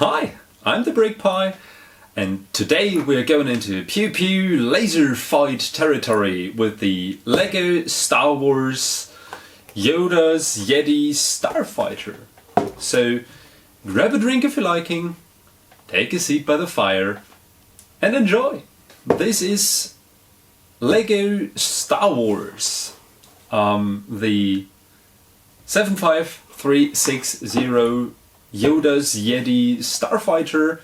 Hi, I'm the Brick Pie, and today we're going into Pew Pew laser fight territory with the Lego Star Wars Yoda's Jedi Starfighter. So grab a drink if you're liking, take a seat by the fire, and enjoy. This is Lego Star Wars, the 75360 Yoda's Jedi Starfighter.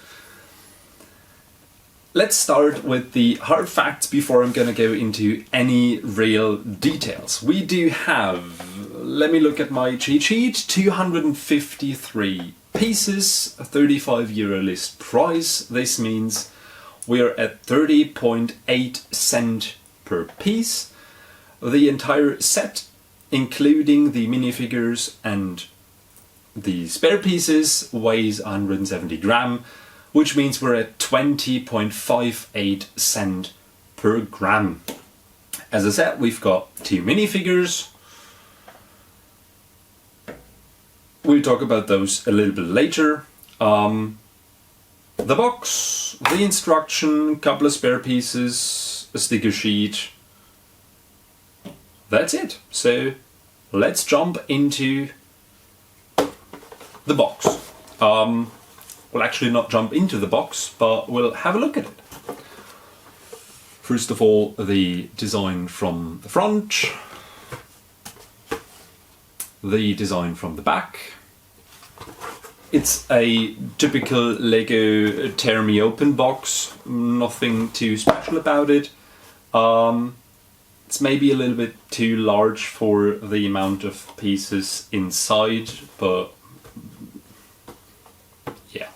Let's start with the hard facts before I'm gonna go into any real details. We do have, let me look at my cheat sheet, 253 pieces, a €35 list price. This means we're at 30.8 cents per piece. The entire set, including the minifigures and the spare pieces, weighs 170 gram, which means we're at 20.58 cents per gram. As I said, we've got two minifigures. We'll talk about those a little bit later. The box, the instruction, couple of spare pieces, a sticker sheet. That's it. So let's jump into the box. We'll actually not jump into the box, but we'll have a look at it. First of all, the design from the front, the design from the back. It's a typical Lego tear me open box, nothing too special about it. It's maybe a little bit too large for the amount of pieces inside, but yeah.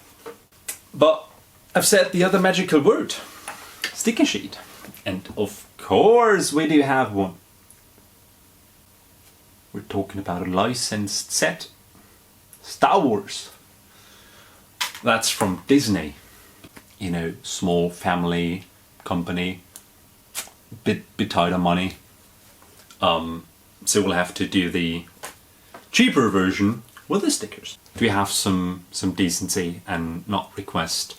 But I've said the other magical word, sticker sheet. And of course we do have one. We're talking about a licensed set, Star Wars. That's from Disney. You know, small family company, bit tight on money. So we'll have to do the cheaper version with the stickers. We have some decency and not request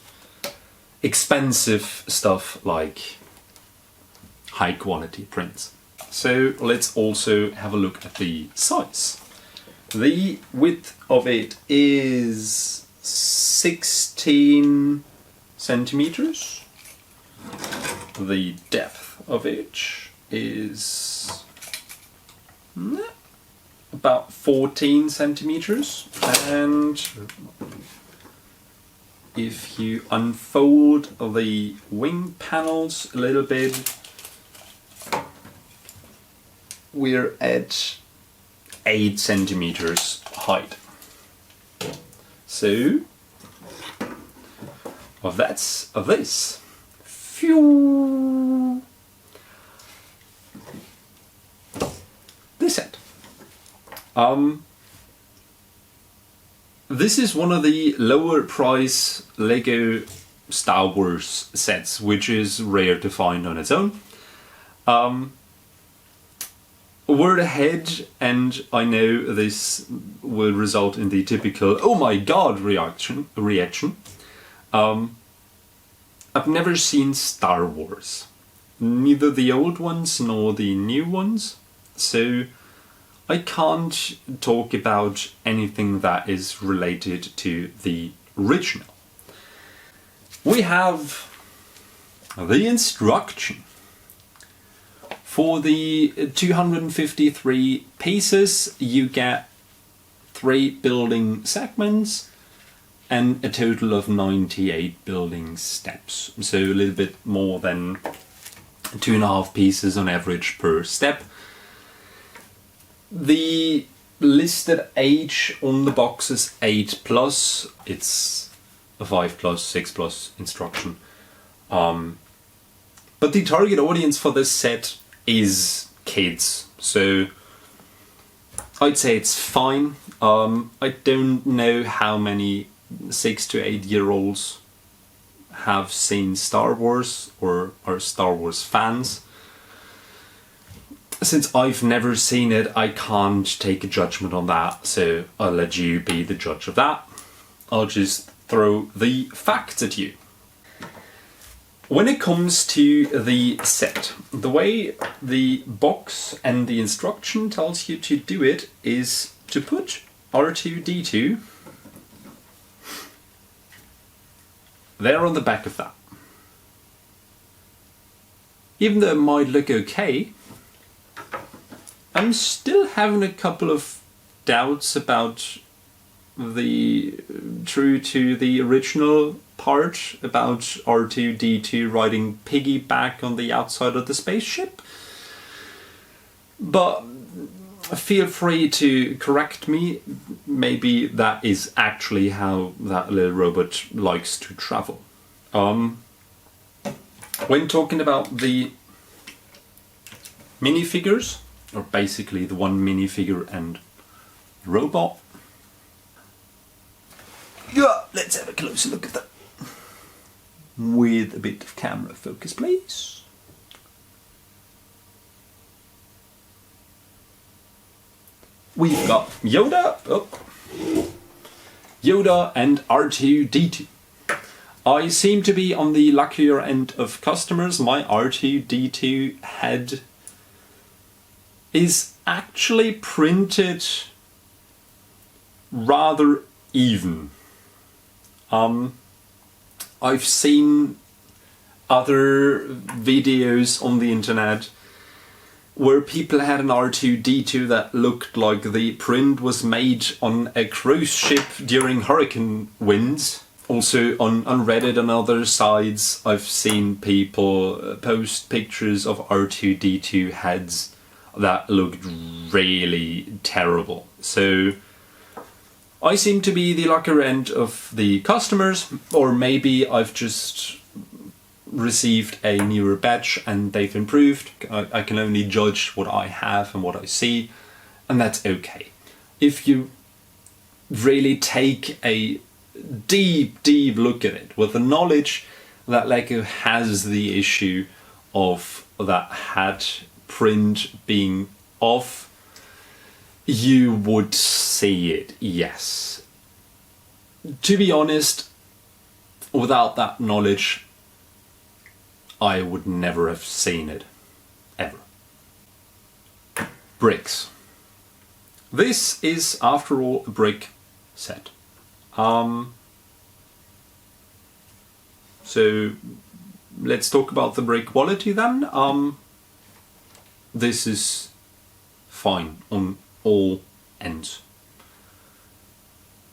expensive stuff like high quality prints. So let's also have a look at the size. The width of it is 16 centimeters. The depth of it is about 14 centimeters, and if you unfold the wing panels a little bit, we're at 8 centimeters height. So that's of this. Phew. This set. This is one of the lower price Lego Star Wars sets, which is rare to find on its own. Word ahead, and I know this will result in the typical "oh my god" reaction. I've never seen Star Wars, neither the old ones nor the new ones, so I can't talk about anything that is related to the original. We have the instruction. For the 253 pieces, you get 3 building segments and a total of 98 building steps. So a little bit more than 2.5 pieces on average per step. The listed age on the box is 8+. It's a 5+, 6+ instruction. But the target audience for this set is kids, so I'd say it's fine. I don't know how many 6 to 8 year olds have seen Star Wars or are Star Wars fans. Since I've never seen it, I can't take a judgment on that, so I'll let you be the judge of that. I'll just throw the facts at you. When it comes to the set, the way the box and the instruction tells you to do it is to put R2-D2 there on the back of that. Even though it might look okay, I'm still having a couple of doubts about the true to the original part about R2-D2 riding piggyback on the outside of the spaceship. But feel free to correct me. Maybe that is actually how that little robot likes to travel. When talking about the minifigures, or basically the one minifigure and robot, yeah, let's have a closer look at that. With a bit of camera focus, please. We've got Yoda, Yoda and R2-D2. I seem to be on the luckier end of customers. My R2-D2 head is actually printed rather even. I've seen other videos on the internet where people had an R2-D2 that looked like the print was made on a cruise ship during hurricane winds. Also on Reddit and other sites I've seen people post pictures of R2-D2 heads that looked really terrible. So I seem to be the luckier end of the customers, or maybe I've just received a newer batch and they've improved. I can only judge what I have and what I see, and that's okay. If you really take a deep look at it with the knowledge that Lego has the issue of that head print being off, you would see it, yes. To be honest, without that knowledge, I would never have seen it, ever. Bricks. This is, after all, a brick set. So let's talk about the brick quality then. This is fine on all ends.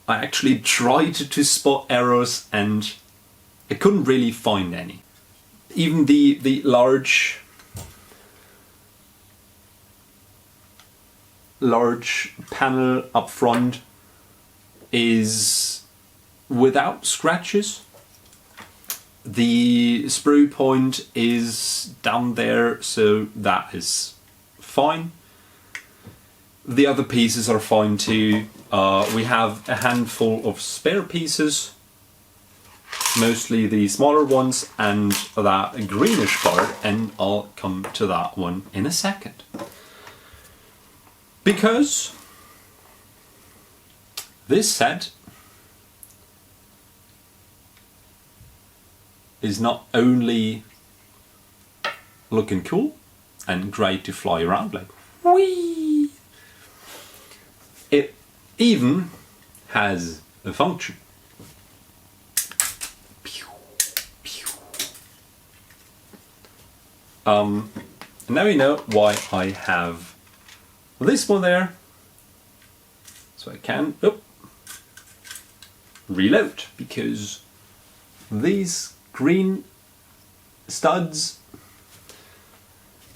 I actually tried to spot errors and I couldn't really find any. Even the large panel up front is without scratches. The sprue point is down there, so that is fine. The other pieces are fine too. We have a handful of spare pieces, mostly the smaller ones and that greenish part, and I'll come to that one in a second. Because this set is not only looking cool and great to fly around like whee, it even has a function. Pew, pew. Now you know why I have this one there, so I can reload, because these green studs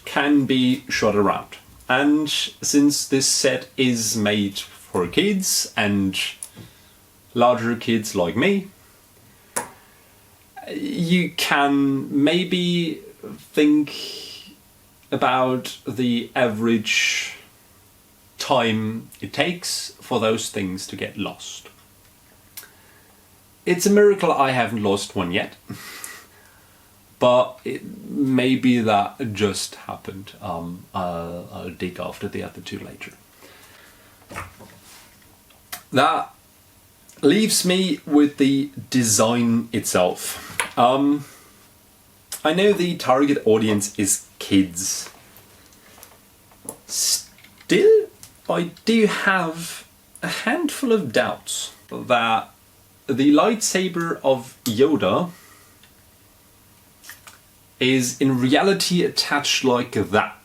can be shot around. And since this set is made for kids and larger kids like me, you can maybe think about the average time it takes for those things to get lost. It's a miracle I haven't lost one yet, but maybe that just happened. I'll dig after the other two later. That leaves me with the design itself. I know the target audience is kids. Still, I do have a handful of doubts that the lightsaber of Yoda is in reality attached like that.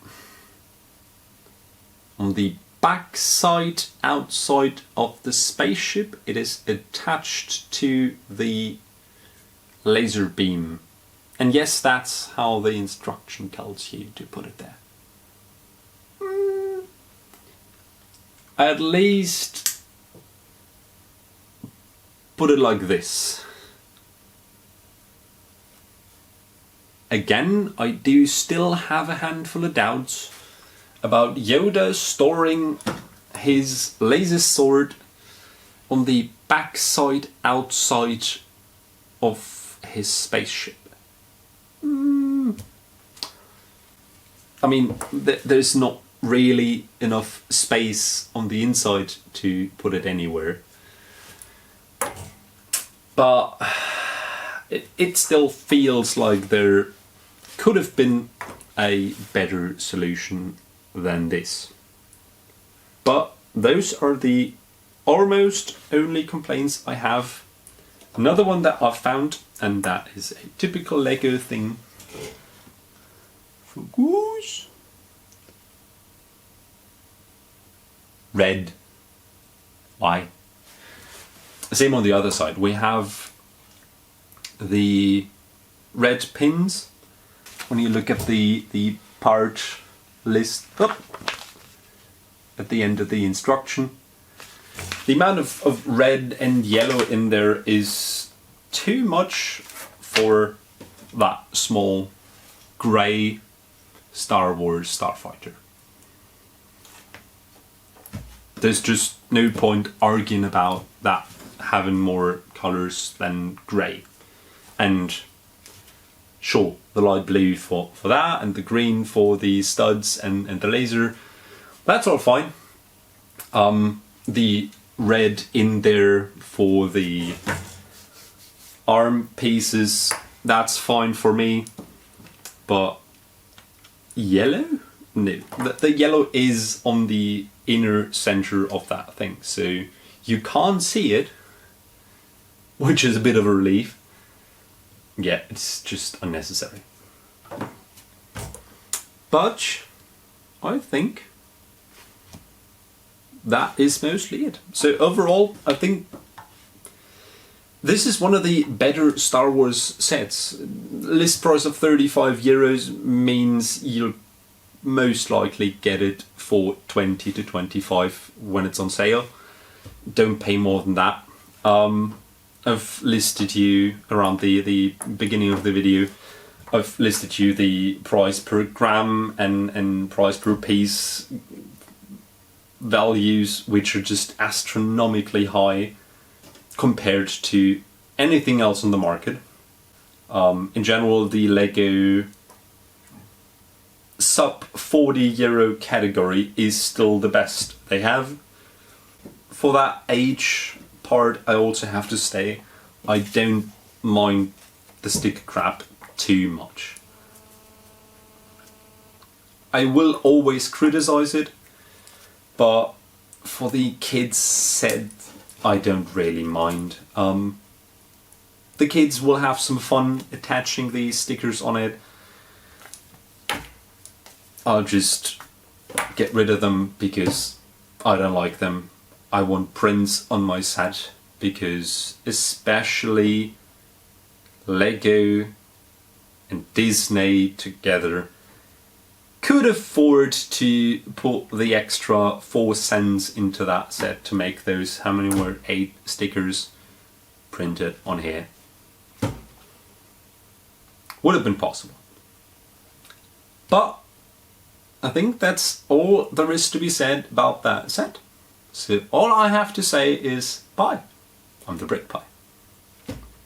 On the back side, outside of the spaceship, it is attached to the laser beam. And yes, that's how the instruction tells you to put it there. At least put it like this. Again, I do still have a handful of doubts about Yoda storing his laser sword on the backside outside of his spaceship. I mean, there's not really enough space on the inside to put it anywhere. But it still feels like there could have been a better solution than this. But those are the almost only complaints I have. Another one that I've found, and that is a typical Lego thing. Focus. Red. Why? Same on the other side. We have the red pins. When you look at the part list at the end of the instruction, the amount of red and yellow in there is too much for that small grey Star Wars Starfighter. There's just no point arguing about that having more colours than grey. And sure, the light blue for that, and the green for the studs and the laser, that's all fine. The red in there for the arm pieces, that's fine for me. But yellow? No. The yellow is on the inner center of that thing, so you can't see it, which is a bit of a relief. Yeah, it's just unnecessary. But I think that is mostly it. So overall, I think this is one of the better Star Wars sets. List price of €35 means you'll most likely get it for 20 to 25 when it's on sale. Don't pay more than that. I've listed you around the beginning of the video. I've listed you the price per gram and price per piece values, which are just astronomically high compared to anything else on the market. In general, the Lego sub €40 category is still the best they have. For that age part, I also have to say I don't mind the sticker crap too much. I will always criticize it, but for the kids set, I don't really mind. The kids will have some fun attaching these stickers on it. I'll just get rid of them because I don't like them. I want prints on my set because especially Lego and Disney together could afford to put the extra 4 cents into that set to make those, how many were 8 stickers printed on here. Would have been possible. But I think that's all there is to be said about that set. So all I have to say is bye. I'm the Brick Pie.